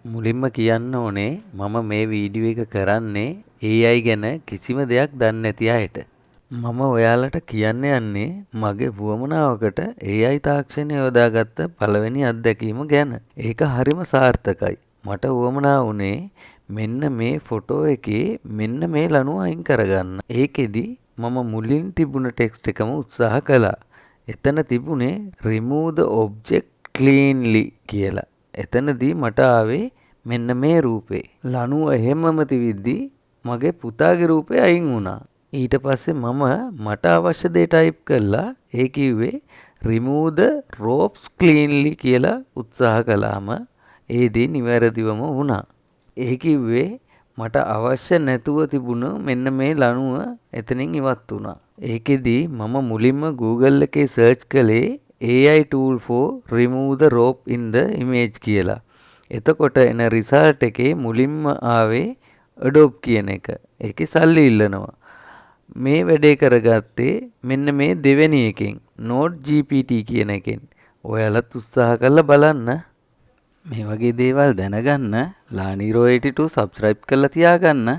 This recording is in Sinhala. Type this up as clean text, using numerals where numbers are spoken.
මුලින්ම කියන්න ඕනේ මම මේ වීඩියෝ එක කරන්නේ AI ගැන කිසිම දෙයක් දන්නේ නැති අයට. මම ඔයාලට කියන්න යන්නේ මගේ වුවමනාවකට AI තාක්ෂණය යොදාගත්ත පළවෙනි අත්දැකීම ගැන. ඒක හරිම සාර්ථකයි. මට වුවමනා වුණේ මෙන්න මේ ෆොටෝ එකේ මෙන්න මේ ලණුව අයින් කරගන්න. ඒකෙදි මම මුලින් තිබුණ ටෙක්ස්ට් එකම උත්සාහ කළා. එතන තිබුණේ remove the object cleanly කියලා. එතනදී මට ආවේ මෙන්න මේ රූපේ. ලණුව එහෙමම තිබිද්දි මගේ පුතාගේ රූපේ අයින් වුණා. ඊට පස්සේ මට අවශ්‍ය දේ ටයිප් කළා. ඒ කිව්වේ remove the ropes cleanly කියලා උත්සාහ කළාම ඒ දේ නිවැරදිවම වුණා. ඒ කිව්වේ මට අවශ්‍ය නැතුව තිබුණ මෙන්න මේ ලණුව එතනින් ඉවත් වුණා. ඒකෙදි මම මුලින්ම Google එකේ සර්ච් කළේ AI tool for remove the rope in the image කියලා. එතකොට එන රිසල්ට් එකේ මුලින්ම ආවේ Adobe කියන එක. ඒකේ සල්ලි ඉල්ලනවා. මේ වැඩේ කරගත්තේ මෙන්න මේ දෙවෙනි එකෙන් Node GPT කියන එකෙන්. ඔයාලත් උත්සාහ කරලා බලන්න. මේ වගේ දේවල් දැනගන්න ලානිරෝ 82 subscribe කරලා තියාගන්න.